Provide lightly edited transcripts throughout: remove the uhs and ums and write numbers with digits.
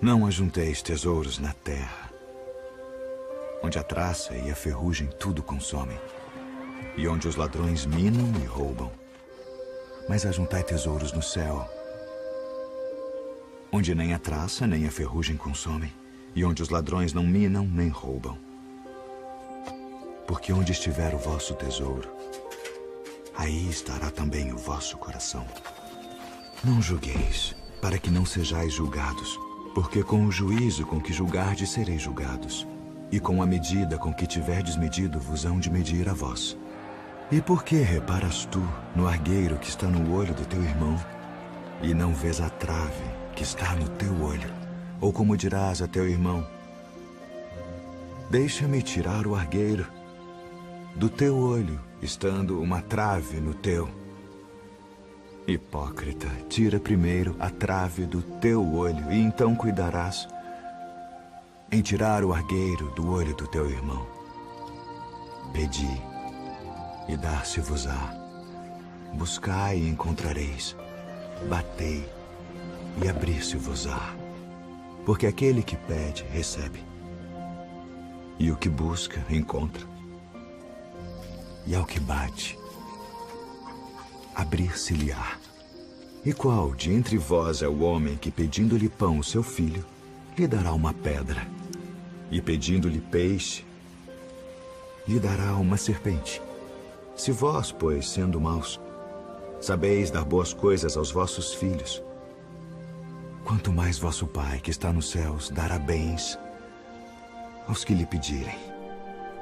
Não ajunteis tesouros na terra, onde a traça e a ferrugem tudo consomem, e onde os ladrões minam e roubam. Mas ajuntai tesouros no céu, onde nem a traça nem a ferrugem consomem, e onde os ladrões não minam nem roubam. Porque onde estiver o vosso tesouro, aí estará também o vosso coração. Não julgueis, para que não sejais julgados, porque com o juízo com que julgardes sereis julgados, e com a medida com que tiverdes medido vos hão de medir a vós. E por que reparas tu no argueiro que está no olho do teu irmão, e não vês a trave que está no teu olho? Ou como dirás a teu irmão: deixa-me tirar o argueiro do teu olho, estando uma trave no teu? Hipócrita, tira primeiro a trave do teu olho, e então cuidarás em tirar o argueiro do olho do teu irmão. Pedi, e dar-se-vos-á. Buscai e encontrareis. Batei, e abrir-se-vos-á. Porque aquele que pede, recebe. E o que busca, encontra. E ao que bate, abrir-se-lhe-á. E qual de entre vós é o homem que, pedindo-lhe pão o seu filho, lhe dará uma pedra? E pedindo-lhe peixe, lhe dará uma serpente? Se vós, pois, sendo maus, sabeis dar boas coisas aos vossos filhos, quanto mais vosso Pai, que está nos céus, dará bens aos que lhe pedirem.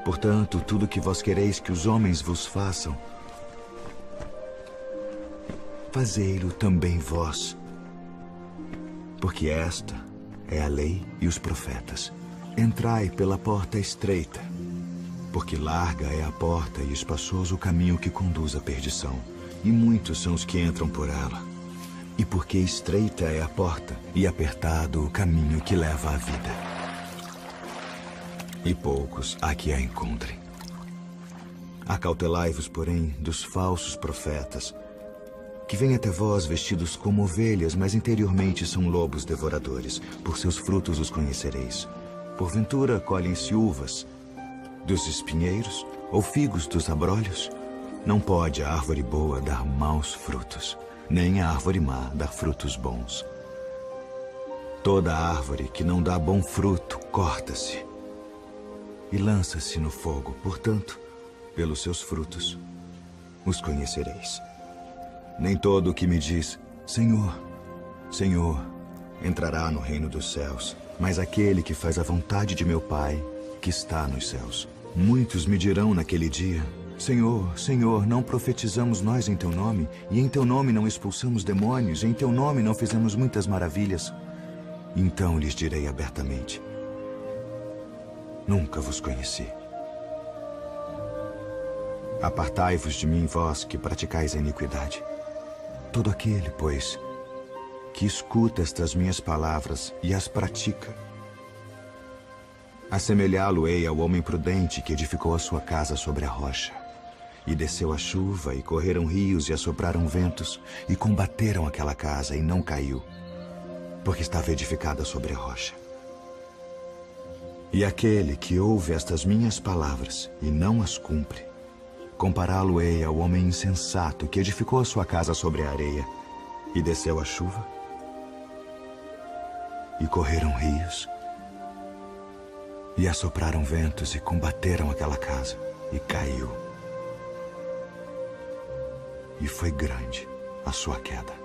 Portanto, tudo que vós quereis que os homens vos façam, fazei-lo também vós. Porque esta é a lei e os profetas. Entrai pela porta estreita, porque larga é a porta e espaçoso o caminho que conduz à perdição, e muitos são os que entram por ela. E porque estreita é a porta e apertado o caminho que leva à vida, e poucos há que a encontrem. Acautelai-vos, porém, dos falsos profetas, que vêm até vós vestidos como ovelhas, mas interiormente são lobos devoradores. Por seus frutos os conhecereis. Porventura colhem-se uvas dos espinheiros, ou figos dos abrolhos? Não pode a árvore boa dar maus frutos, nem a árvore má dar frutos bons. Toda árvore que não dá bom fruto, corta-se e lança-se no fogo. Portanto, pelos seus frutos os conhecereis. Nem todo o que me diz, Senhor, Senhor, entrará no reino dos céus, mas aquele que faz a vontade de meu Pai, que está nos céus. Muitos me dirão naquele dia: Senhor, Senhor, não profetizamos nós em teu nome, e em teu nome não expulsamos demônios, e em teu nome não fizemos muitas maravilhas? Então lhes direi abertamente: nunca vos conheci. Apartai-vos de mim, vós que praticais a iniquidade. Todo aquele, pois, que escuta estas minhas palavras e as pratica, assemelhá-lo-ei ao homem prudente que edificou a sua casa sobre a rocha. E desceu a chuva, e correram rios, e assopraram ventos, e combateram aquela casa, e não caiu, porque estava edificada sobre a rocha. E aquele que ouve estas minhas palavras e não as cumpre, compará-lo-ei ao homem insensato que edificou a sua casa sobre a areia, e desceu a chuva, e correram rios, e assopraram ventos, e combateram aquela casa, e caiu. E foi grande a sua queda.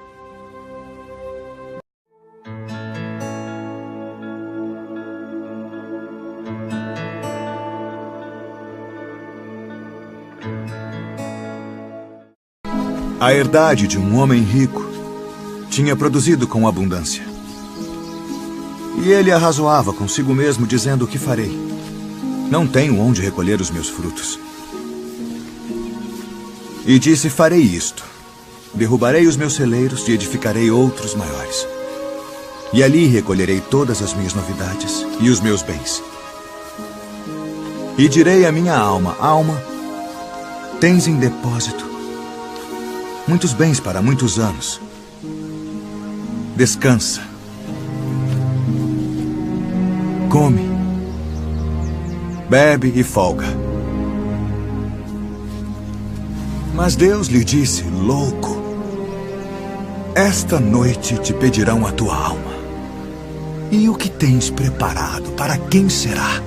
A herdade de um homem rico tinha produzido com abundância. E ele arrazoava consigo mesmo, dizendo: o que farei? Não tenho onde recolher os meus frutos. E disse: farei isto: derrubarei os meus celeiros e edificarei outros maiores. E ali recolherei todas as minhas novidades e os meus bens. E direi à minha alma: alma, tens em depósito muitos bens para muitos anos. Descansa come, bebe e folga. Mas Deus lhe disse, louco, esta noite te pedirão a tua alma. E o que tens preparado, para quem será?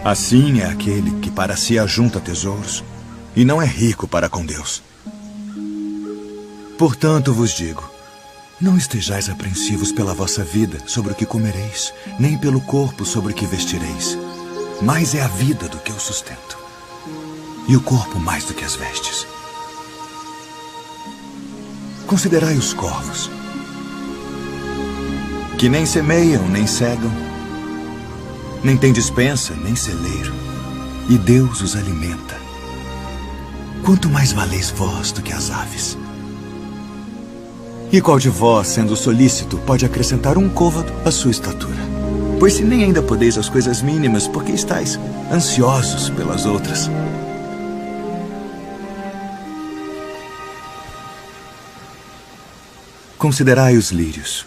Assim é aquele que para si ajunta tesouros e não é rico para com Deus. Portanto vos digo, não estejais apreensivos pela vossa vida sobre o que comereis, nem pelo corpo sobre o que vestireis. Mais é a vida do que o sustento, e o corpo mais do que as vestes. Considerai os corvos, que nem semeiam, nem cegam, nem têm despensa, nem celeiro, e Deus os alimenta. Quanto mais valeis vós do que as aves? E qual de vós, sendo solícito, pode acrescentar um côvado à sua estatura? Pois se nem ainda podeis as coisas mínimas, por que estáis ansiosos pelas outras? Considerai os lírios,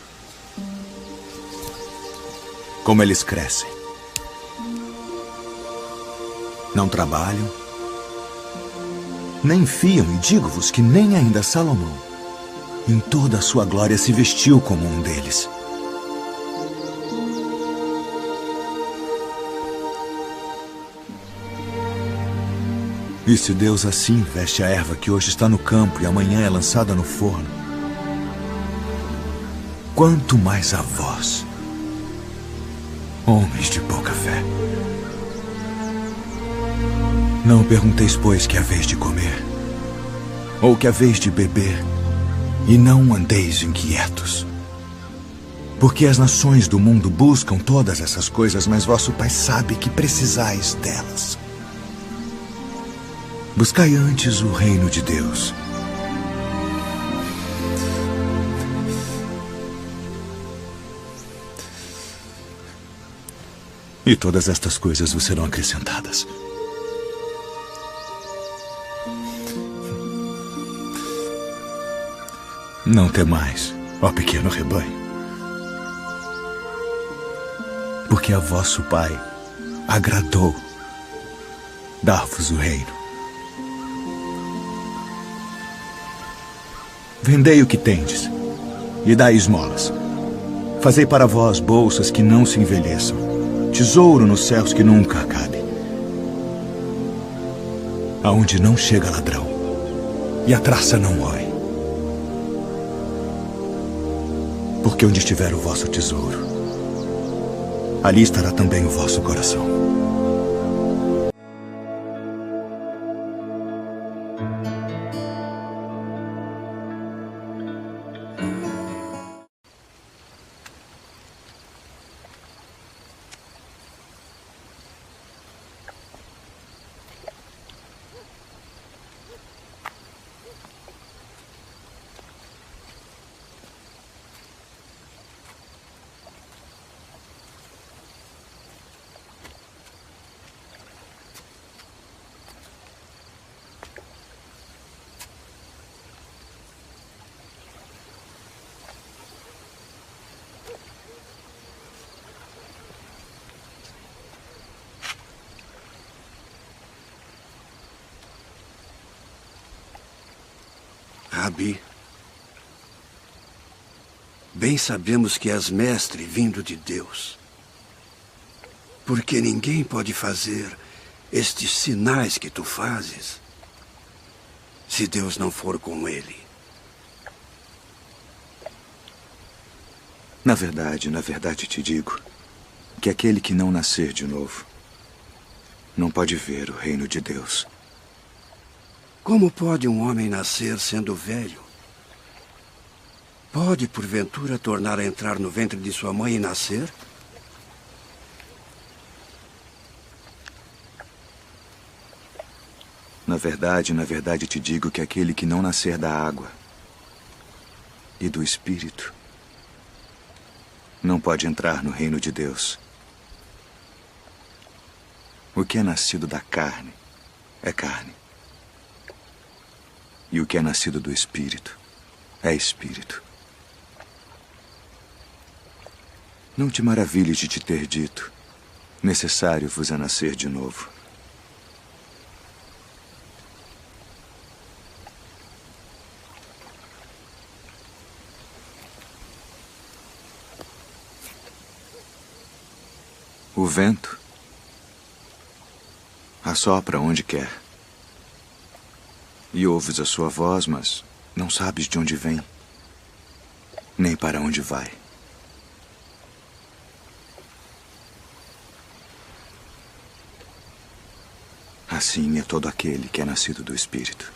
como eles crescem. Não trabalham, nem fiam, e digo-vos que nem ainda Salomão, em toda a sua glória, se vestiu como um deles. E se Deus assim veste a erva que hoje está no campo e amanhã é lançada no forno, quanto mais a vós, homens de pouca fé. Não pergunteis, pois, que haveis de comer, ou que haveis de beber, e não andeis inquietos. Porque as nações do mundo buscam todas essas coisas, mas vosso Pai sabe que precisais delas. Buscai antes o reino de Deus. E todas estas coisas vos serão acrescentadas. Não temais, ó pequeno rebanho, porque a vosso Pai agradou dar-vos o reino. Vendei o que tendes e dai esmolas. Fazei para vós bolsas que não se envelheçam, tesouro nos céus que nunca acabe, aonde não chega ladrão e a traça não rói. Porque onde estiver o vosso tesouro, ali estará também o vosso coração. Rabi, bem sabemos que és mestre vindo de Deus, porque ninguém pode fazer estes sinais que tu fazes se Deus não for com ele. Na verdade te digo que aquele que não nascer de novo não pode ver o reino de Deus. Como pode um homem nascer sendo velho? Pode, porventura, tornar a entrar no ventre de sua mãe e nascer? Na verdade te digo que aquele que não nascer da água e do Espírito não pode entrar no reino de Deus. O que é nascido da carne é carne, e o que é nascido do Espírito é Espírito. Não te maravilhes de te ter dito: necessário vos é nascer de novo. O vento assopra onde quer. E ouves a sua voz, mas não sabes de onde vem, nem para onde vai. Assim é todo aquele que é nascido do Espírito.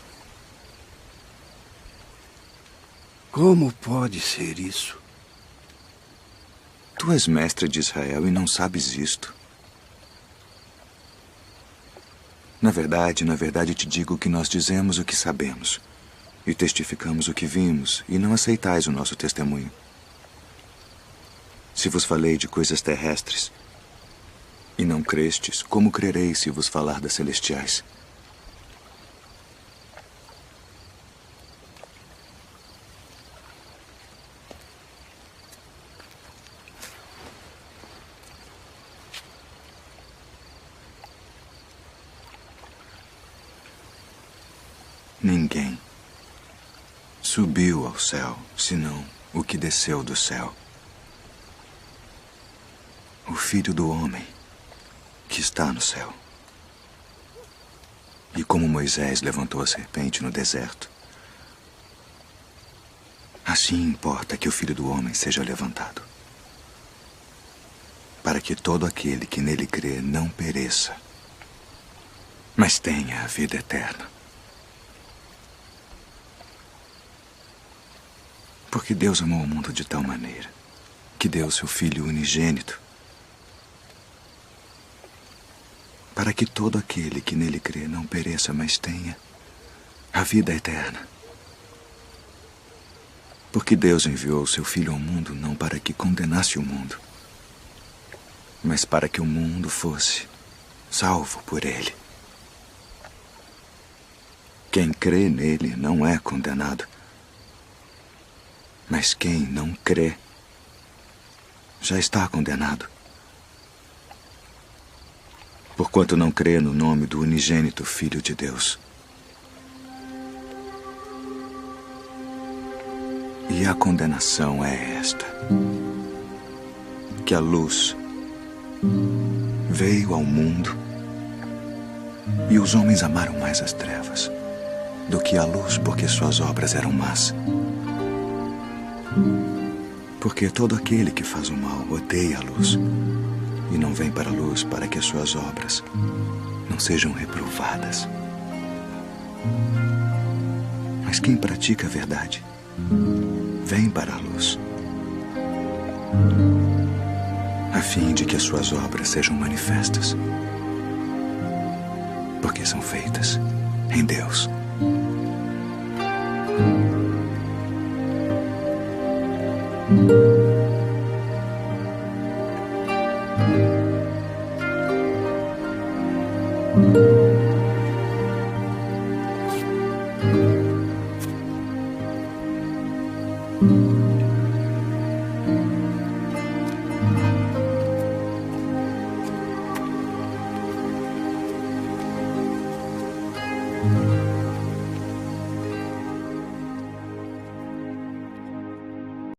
Como pode ser isso? Tu és mestre de Israel e não sabes isto. Na verdade te digo que nós dizemos o que sabemos e testificamos o que vimos, e não aceitais o nosso testemunho. Se vos falei de coisas terrestres e não crestes, como crereis se vos falar das celestiais? Ninguém subiu ao céu, senão o que desceu do céu. O Filho do Homem que está no céu. E como Moisés levantou a serpente no deserto, assim importa que o Filho do Homem seja levantado, para que todo aquele que nele crê não pereça, mas tenha a vida eterna. Porque Deus amou o mundo de tal maneira que deu seu Filho unigênito, para que todo aquele que nele crê não pereça, mas tenha a vida eterna. Porque Deus enviou seu Filho ao mundo não para que condenasse o mundo, mas para que o mundo fosse salvo por ele. Quem crê nele não é condenado, mas quem não crê já está condenado, porquanto não crê no nome do unigênito Filho de Deus. E a condenação é esta: que a luz veio ao mundo e os homens amaram mais as trevas do que a luz, porque suas obras eram más. Porque todo aquele que faz o mal odeia a luz e não vem para a luz, para que as suas obras não sejam reprovadas. Mas quem pratica a verdade vem para a luz, a fim de que as suas obras sejam manifestas, porque são feitas em Deus.